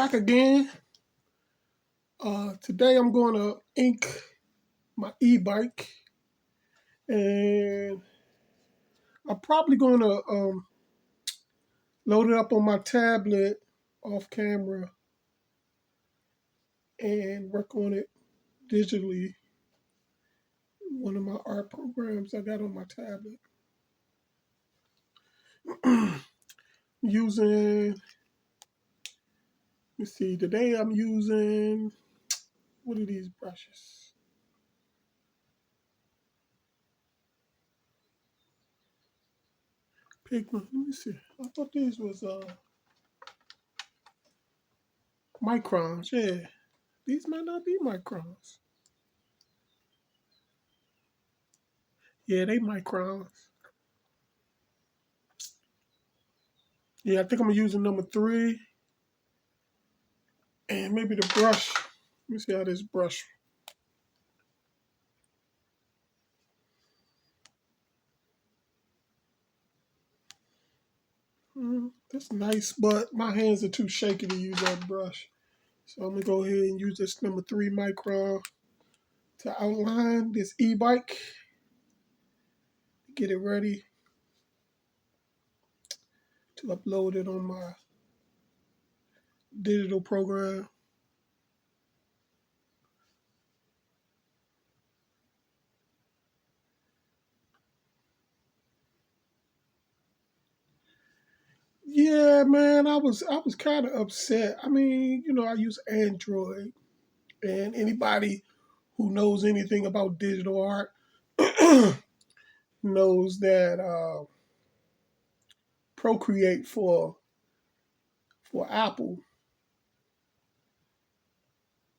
back again. Today I'm going to ink my e-bike, and I'm probably going to load it up on my tablet off camera and work on it digitally. One of my art programs I got on my tablet. Using, let's see, today I'm using, what are these brushes? Pigment, let me see. I thought these was microns, yeah. These might not be microns. Yeah, they microns. Yeah, I think I'm using number 3. And maybe the brush. Let me see how this brush. That's nice, but my hands are too shaky to use that brush. So I'm going to go ahead and use this number 3 micron to outline this e-bike. Get it ready to upload it on my digital program. Yeah, man, I was kind of upset. I mean, I use Android, and anybody who knows anything about digital art knows that Procreate for Apple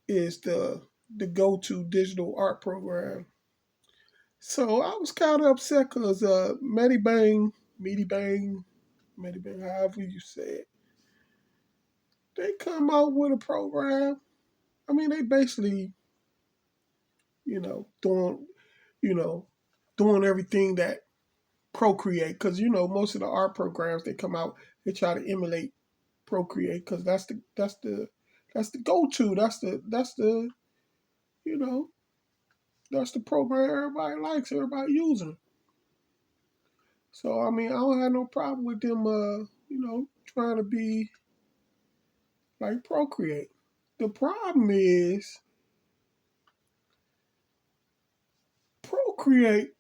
is the go-to digital art program. So I was kind of upset because Medibang, however you say it, they come out with a program. I mean, they basically, you know, doing, you know, doing everything that Procreate, because most of the art programs they come out, they try to emulate Procreate because that's the go-to. You know that's the program everybody likes, everybody using. So I mean, I don't have no problem with them, trying to be like Procreate. The problem is Procreate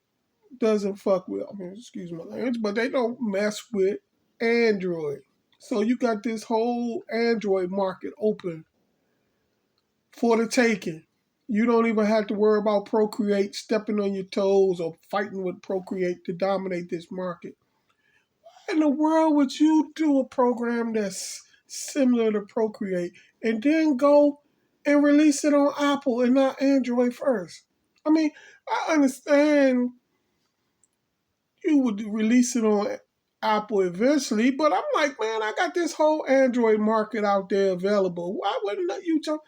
doesn't fuck with. I mean, excuse my language, but they don't mess with Android. So you got this whole Android market open for the taking. You don't even have to worry about Procreate stepping on your toes or fighting with Procreate to dominate this market. In the world would you do a program that's similar to Procreate and then go and release it on Apple and not Android first? I mean, I understand you would release it on Apple eventually, but I'm like, man, I got this whole Android market out there available. Why wouldn't you talk?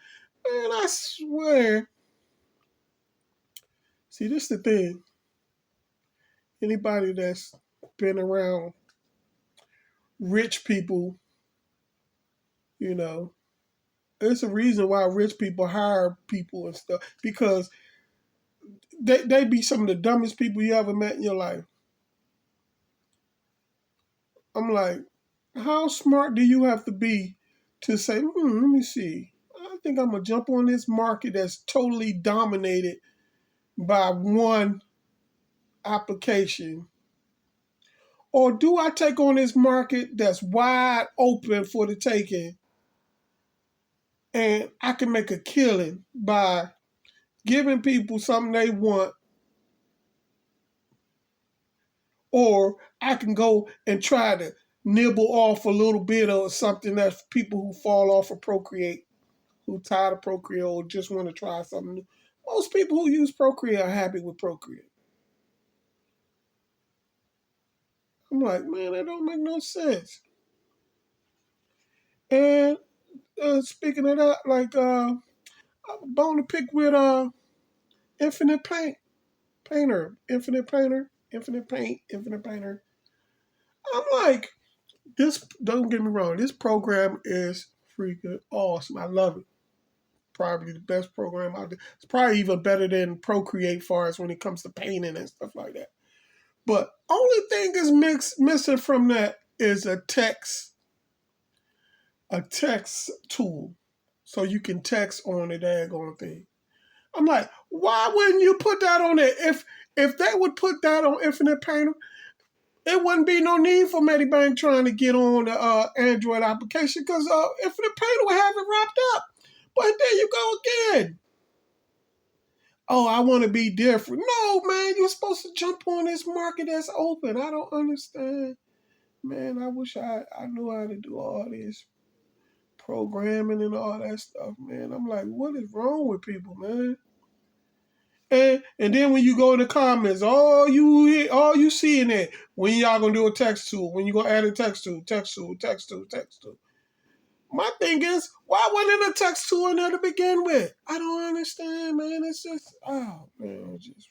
Man, I swear. See, this is the thing. Anybody that's been around rich people, you know, there's a reason why rich people hire people and stuff because they be some of the dumbest people you ever met in your life. I'm like, how smart do you have to be to say, let me see. I think I'm going to jump on this market that's totally dominated by one application. Or do I take on this market that's wide open for the taking and I can make a killing by giving people something they want, or I can go and try to nibble off a little bit of something that people who fall off of Procreate, who tired of Procreate or just want to try something new. Most people who use Procreate are happy with Procreate. I'm like, man, that don't make no sense. And speaking of that, like, I'm bone to pick with Infinite Paint, Infinite Painter, Infinite Paint, Infinite Painter. I'm like, this. Don't get me wrong. This program is freaking awesome. I love it. Probably the best program out there. It's probably even better than Procreate far as when it comes to painting and stuff like that. But only thing is missing from that is a text tool. So you can text on the daggone thing. I'm like, why wouldn't you put that on there? If they would put that on Infinite Painter, it wouldn't be no need for Medibank trying to get on the Android application because Infinite Painter would have it wrapped up. But there you go again. Oh, I want to be different. No, man, you're supposed to jump on this market that's open. I don't understand. Man, I wish I knew how to do all this programming and all that stuff, man. I'm like, what is wrong with people, man? And then when you go in the comments, all you see in there, when y'all gonna do a text tool, when you gonna add a text tool, text tool, text tool, text tool. My thing is, why wasn't a text tool in there to begin with? I don't understand, man. It's just, oh man, it's just.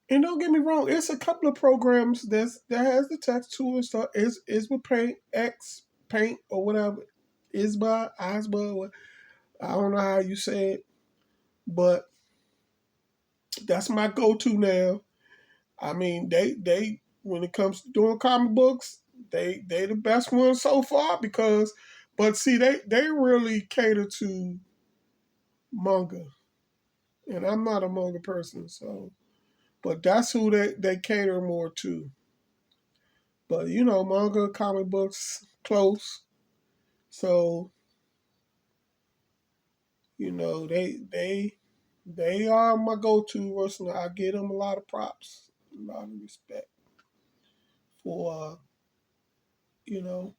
And don't get me wrong, it's a couple of programs that has the text tool and stuff. Is with Paint X Paint or whatever. Isba, I don't know how you say it, but that's my go-to now. I mean, they when it comes to doing comic books, they the best ones so far because, but see, they really cater to manga, and I'm not a manga person, so but that's who they cater more to. But you know, manga, comic books, close. So you know, they are my go-to person. I give them a lot of props, a lot of respect for you know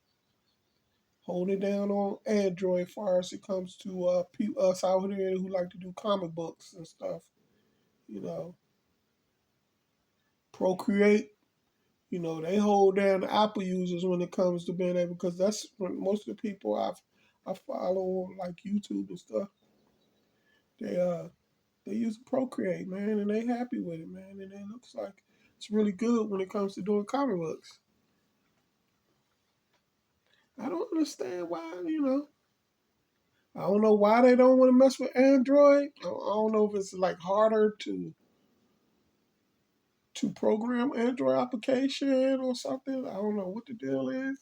holding down on Android as far as it comes to us out here who like to do comic books and stuff. You know, Procreate. You know, they hold down the Apple users when it comes to being able because that's when most of the people I follow on like YouTube and stuff. They they use Procreate, man, and they happy with it, man, and it looks like it's really good when it comes to doing comic books. I don't understand why, I don't know why they don't want to mess with Android. I don't know if it's like harder to program Android application or something. I don't know what the deal is,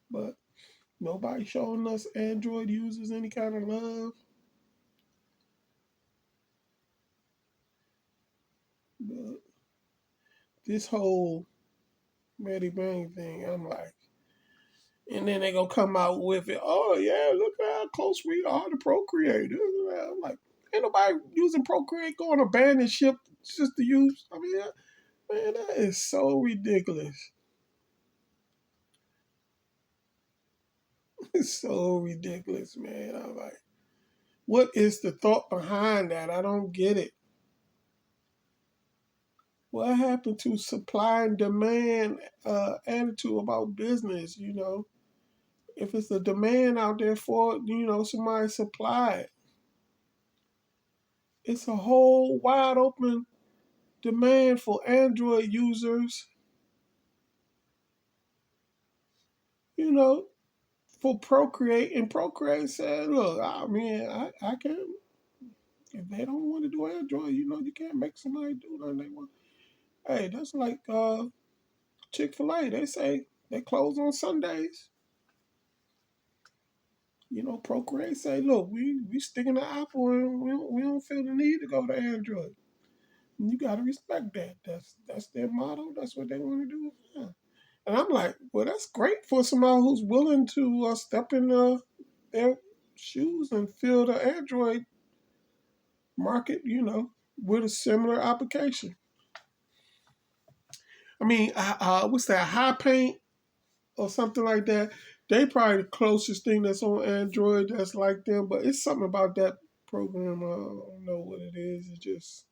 but nobody showing us Android users any kind of love. But this whole Maddie Bang thing, I'm like, and then they gonna come out with it. Oh yeah, look at how close we are to Procreate. I'm like, ain't nobody using Procreate going to abandon ship just to use. I mean, man, that is so ridiculous. It's so ridiculous, man. I'm like, what is the thought behind that? I don't get it. What happened to supply and demand attitude about business? If it's a demand out there for it, somebody supply it. It's a whole wide open demand for Android users, you know, for Procreate. And Procreate said, look, I mean, I can't, if they don't want to do Android, you can't make somebody do nothing they want. Hey, that's like Chick-fil-A. They say they close on Sundays. Procreate say, look, we sticking to Apple and we don't feel the need to go to Android. And you got to respect that. That's their motto. That's what they want to do. Yeah. And I'm like, well, that's great for somebody who's willing to step in their shoes and fill the Android market, with a similar application. I mean, what's that, High Paint or something like that? They probably the closest thing that's on Android that's like them, but it's something about that program. I don't know what it is. It just,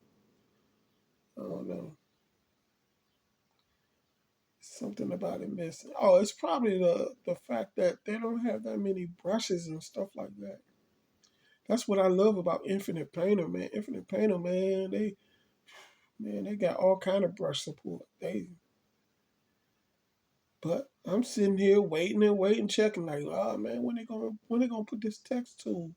I don't know. Something about it missing. Oh, it's probably the fact that they don't have that many brushes and stuff like that. That's what I love about Infinite Painter, man. Infinite Painter, man, they got all kind of brush support. But I'm sitting here waiting and waiting, checking like, oh man, when they gonna put this text tool?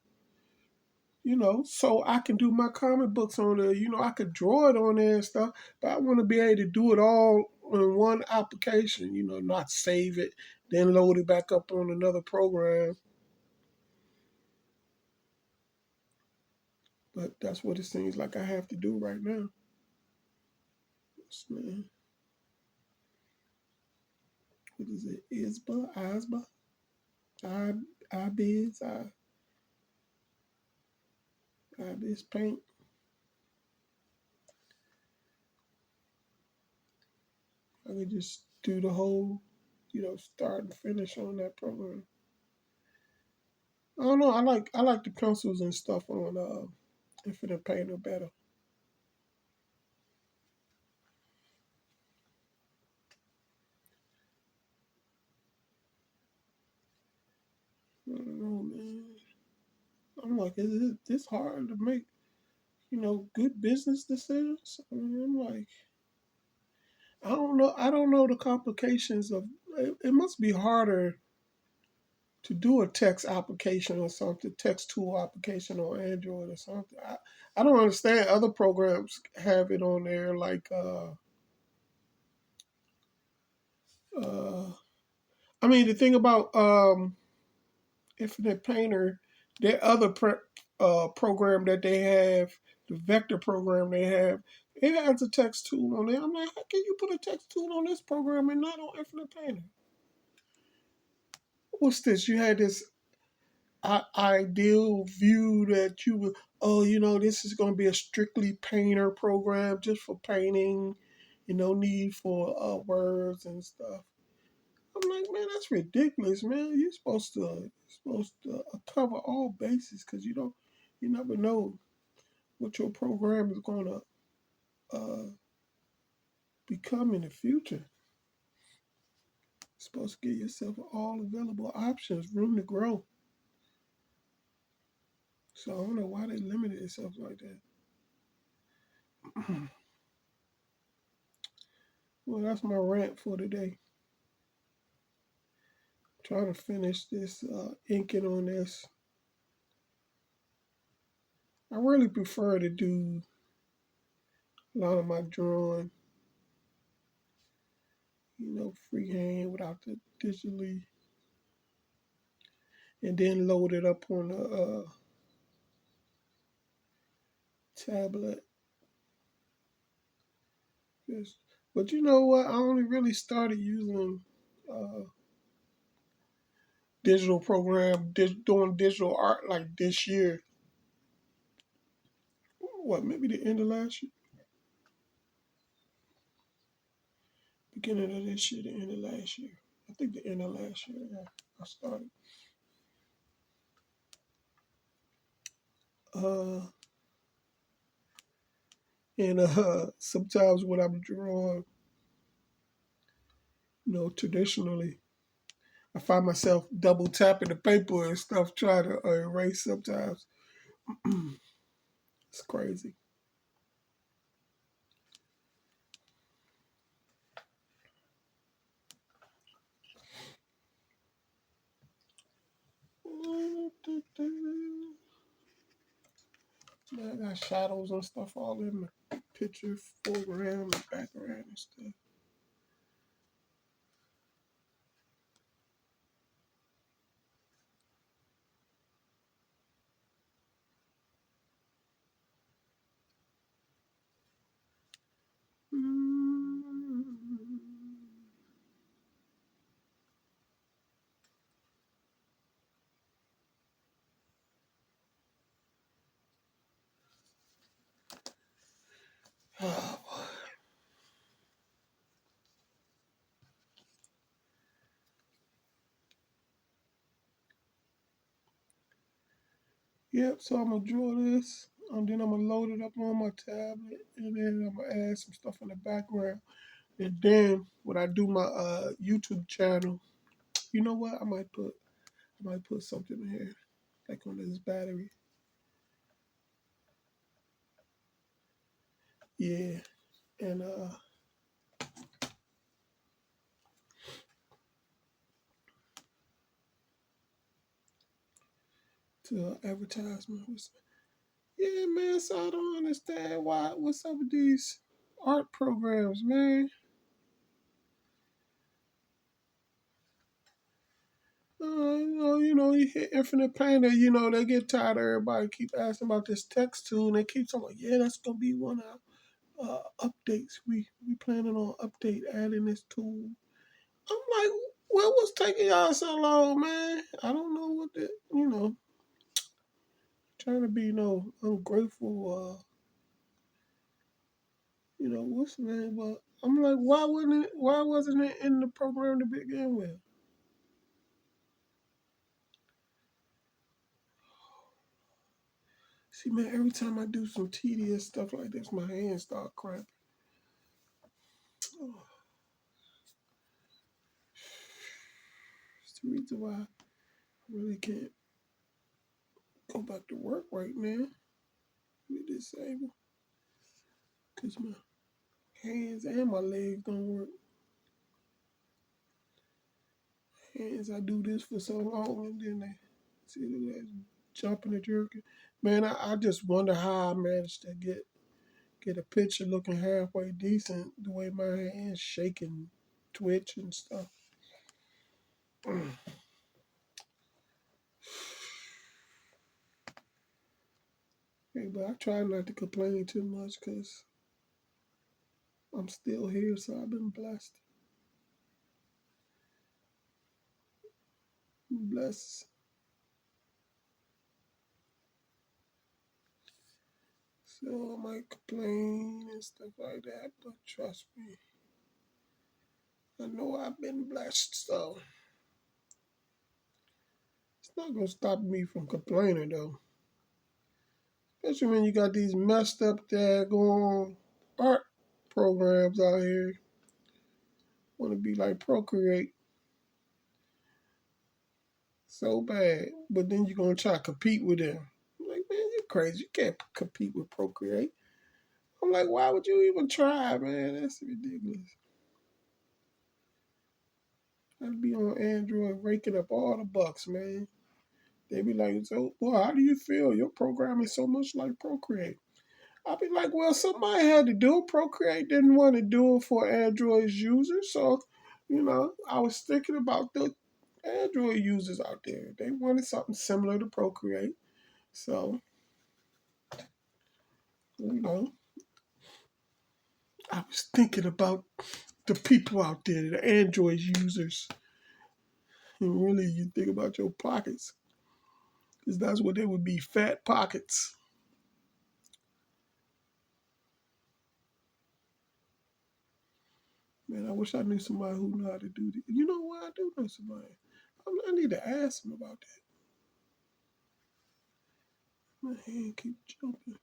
So I can do my comic books on there. I could draw it on there and stuff, but I want to be able to do it all in one application. Not save it, then load it back up on another program. But that's what it seems like I have to do right now. Man, what is it? ISBA, I, IBiz, IBiz Paint. I could just do the whole, start and finish on that program. I don't know. I like the pencils and stuff on Infinite Painter better. I don't know, man. I'm like, is it this hard to make, good business decisions? I mean, I'm like, I don't know. I don't know the complications of. It must be harder to do a text application or something, text tool application on Android or something. I don't understand. Other programs have it on there, like uh I mean, the thing about Infinite Painter, their other program that they have, the vector program they have, it has a text tool on there. I'm like, how can you put a text tool on this program and not on Infinite Painter? What's this? You had this ideal view that you would, oh, this is going to be a strictly painter program just for painting, no need for words and stuff. I'm like, man, that's ridiculous, man. You're supposed to cover all bases because you never know what your program is going to become in the future. You're supposed to give yourself all available options, room to grow. So I don't know why they limited themselves like that. Well, that's my rant for today. Trying to finish this inking on this. I really prefer to do a lot of my drawing, freehand without the digitally, and then load it up on a tablet. Yes. But you know what? I only really started using uh, digital program, doing digital art like this year. What, maybe the end of last year? Beginning of this year, the end of last year. I think the end of last year, yeah, I started. Uh, and sometimes when I'm drawing, traditionally, I find myself double tapping the paper and stuff, trying to erase sometimes. It's crazy. Yeah, I got shadows and stuff all in the picture, foreground, and background and stuff. Mm. Oh, boy. Yep, so I'm gonna draw this, and then I'm gonna load it up on my tablet, and then I'm gonna add some stuff in the background. And then when I do my YouTube channel, you know what? I might put something in here, like on this battery. Yeah, and to an advertisement. Yeah, man. So I don't understand what's up with these art programs, man. You hit Infinite Painter, they get tired of everybody keep asking about this text tool, and they keep talking, yeah, that's gonna be one of updates. We planning on adding this tool. I'm like, what was taking y'all so long, man? I don't know what trying to be no ungrateful, what's the name? But I'm like, why wasn't it in the program to begin with? See, man, every time I do some tedious stuff like this, my hands start cramping. Oh, it's the reason why I really can't go back to work right now. Be disabled because my hands and my legs don't work. Hands, I do this for so long, and then they see the jumping and jerking. Man, I just wonder how I managed to get a picture looking halfway decent the way my hands shake and twitch and stuff. Hey, but I try not to complain too much because I'm still here, so I've been blessed. Blessed. So I might complain and stuff like that, but trust me, I know I've been blessed, so it's not gonna stop me from complaining though. Especially when you got these messed up daggone art programs out here. Want to be like Procreate so bad, but then you're gonna try to compete with them. I'm like, man, you crazy. You can't compete with Procreate. I'm like, why would you even try, man? That's ridiculous. I'd be on Android raking up all the bucks, man. They be like, so, well, how do you feel? Your program is so much like Procreate. I'll be like, well, somebody had to do it. Procreate didn't want to do it for Android users. So, I was thinking about the Android users out there. They wanted something similar to Procreate. So, you know, I was thinking about the people out there, the Android users. And really, you think about your pockets. Because that's what they would be, fat pockets. Man, I wish I knew somebody who knew how to do this. You know what? I do know somebody. I need to ask him about that. My hand keep jumping.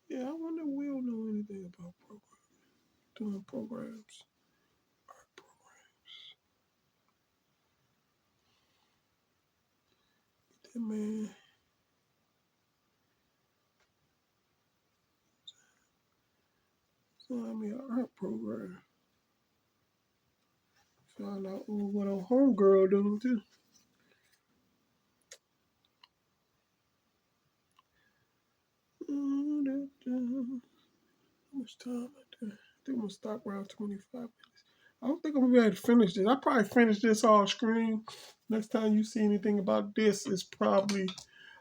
Yeah, I wonder if Will know anything about doing programs. Art programs. That man, signed me an art program. Found out what a homegirl doing too. How much time I do? I think I'm gonna stop around 25 minutes. I don't think I'm gonna be able to finish this. I probably finish this all screen. Next time you see anything about this, it's probably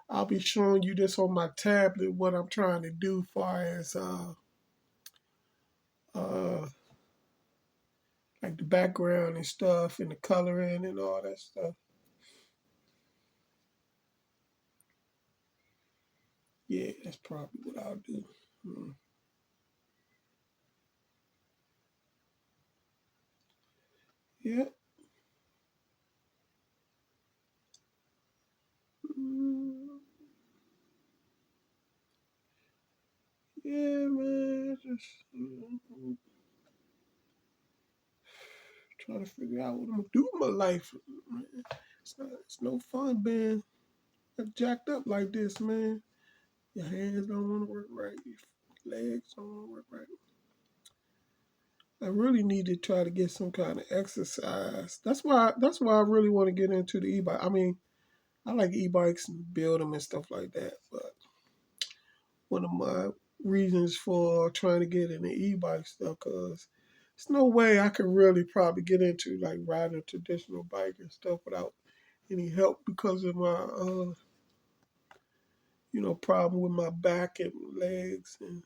I'll be showing you this on my tablet. What I'm trying to do, far as uh like the background and stuff, and the coloring and all that stuff. Yeah, that's probably what I'll do. Mm. Yeah. Mm. Yeah, man. Just trying to figure out what I'm gonna do with my life. Man. It's no fun being jacked up like this, man. Your hands don't want to work right. Your legs don't want to work right. I really need to try to get some kind of exercise. That's why I really want to get into the e-bike. I mean, I like e-bikes and build them and stuff like that. But one of my reasons for trying to get into e-bike stuff, because there's no way I could really probably get into like riding a traditional bike and stuff without any help because of my problem with my back and legs, and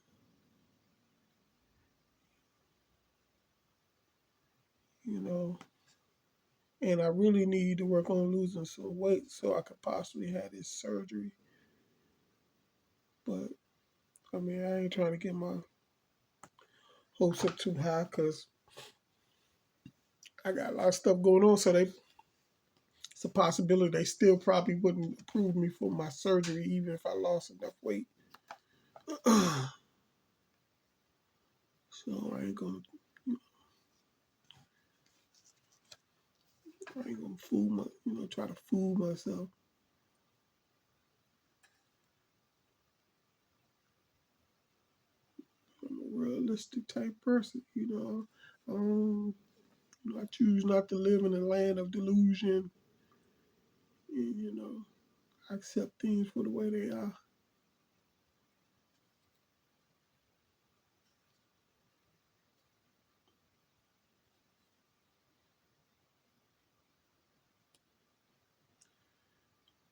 you know and I really need to work on losing some weight so I could possibly have this surgery. But I mean, I ain't trying to get my hopes up too high because I got a lot of stuff going on. So it's a possibility they still probably wouldn't approve me for my surgery even if I lost enough weight. So I ain't gonna try to fool myself. I'm a realistic type person. I choose not to live in a land of delusion, and I accept things for the way they are.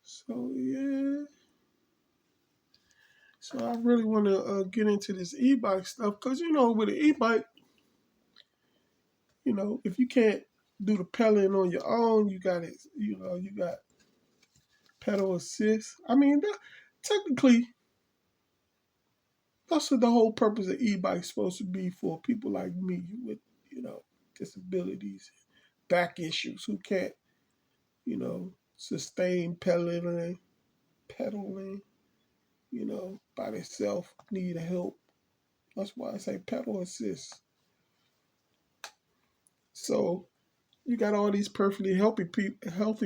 So yeah, so I really want to get into this e-bike stuff because with an e-bike, if you can't do the pedaling on your own, you got it. You got pedal assist. I mean, technically, that's what the whole purpose of e-bike supposed to be for people like me with disabilities, back issues who can't sustain pedaling, by themselves, need help. That's why I say pedal assist. So you got all these perfectly healthy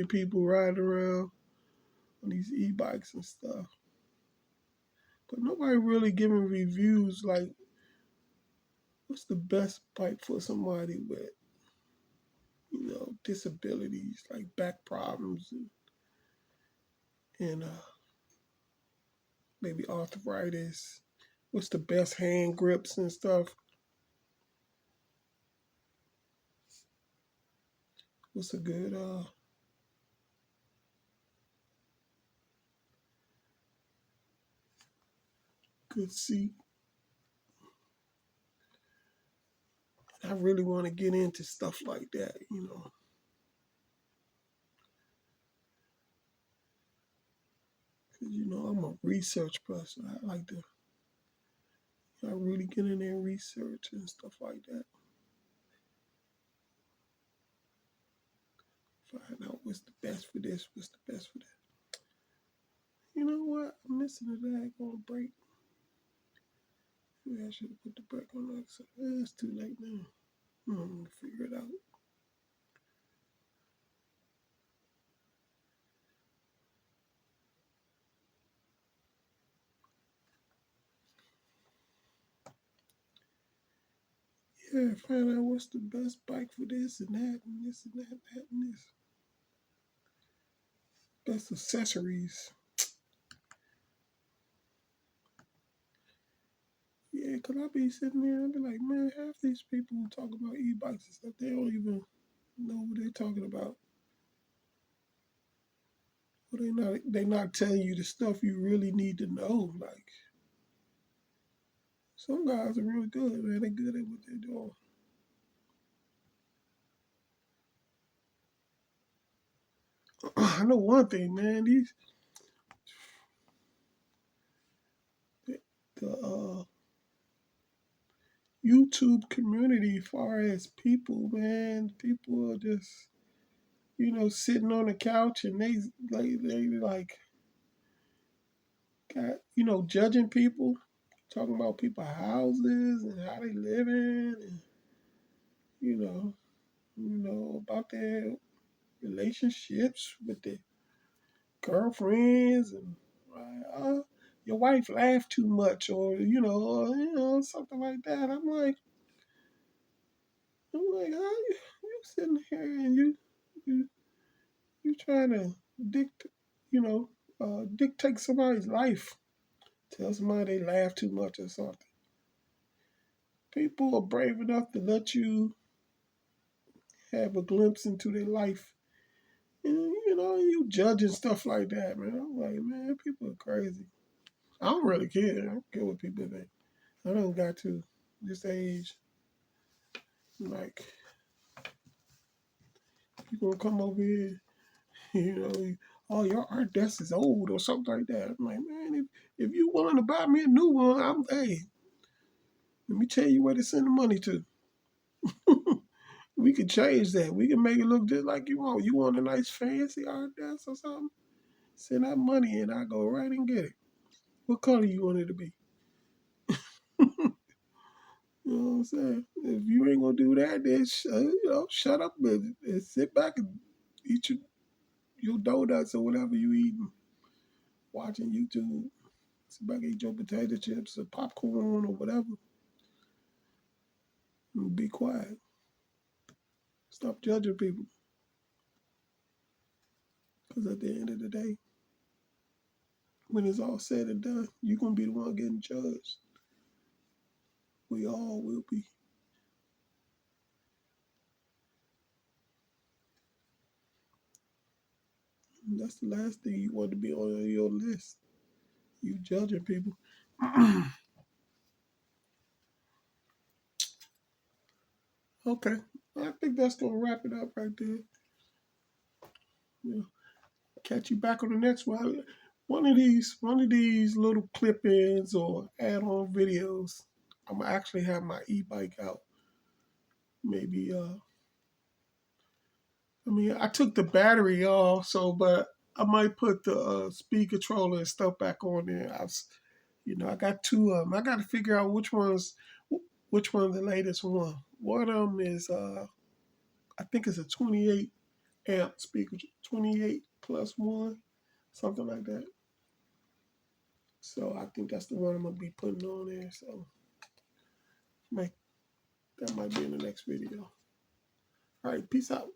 people riding around on these e-bikes and stuff, but nobody really giving reviews like what's the best bike for somebody with disabilities like back problems and maybe arthritis. What's the best hand grips and stuff? What's a good seat? I really want to get into stuff like that. Because I'm a research person. I like to really get in there and research and stuff like that. Find out what's the best for this, what's the best for that. You know what? I'm missing a leg on a brake. Maybe I should have put the brake on that. So it's too late now. I'm gonna figure it out. Yeah, find out what's the best bike for this and that and this and that and that and this. Best accessories. Yeah, because I be sitting there and be like, man, half these people who talk about e-bikes and stuff, they don't even know what they're talking about. Well, they not telling you the stuff you really need to know. Like some guys are really good, man. They're good at what they're doing. I know one thing, man. The YouTube community, far as people, man, people are just sitting on the couch and they like got judging people, talking about people's houses and how they living, and you know about their relationships with their girlfriends and your wife laughed too much or something like that. I'm like, I'm like, how you sitting here and you you trying to you know, dictate somebody's life. Tell somebody they laugh too much or something. People are brave enough to let you have a glimpse into their life. And, you know, you judging stuff like that, man. I'm like, man, people are crazy. I don't really care. I don't care what people think. I don't got to this age. Like, you gonna come over here, you know, oh, your art desk is old or something like that. I'm like, man, if you willing to buy me a new one, hey, let me tell you where to send the money to. We can change that. We can make it look just like you want. You want a nice fancy art desk or something? Send that money in. I go right and get it. What color you want it to be? You know what I'm saying? If you ain't gonna do that, then shut up and sit back and eat your donuts or whatever you eating, watching YouTube. Sit back and eat your potato chips or popcorn or whatever, and be quiet. Stop judging people, because at the end of the day, when it's all said and done, you're gonna be the one getting judged. We all will be. And that's the last thing you want to be on your list. You judging people. Okay, I think that's gonna wrap it up right there. Yeah. Catch you back on the next one. One of these little clip-ins or add-on videos. I'm gonna actually have my e-bike out. Maybe I mean I took the battery off, so but I might put the speed controller and stuff back on there. I got two of them. I got to figure out which one's the latest one. One of them is I think it's a 28 amp speaker, 28 plus one, something like that. So I think that's the one I'm gonna be putting on there. So might that might be in the next video. All right, peace out.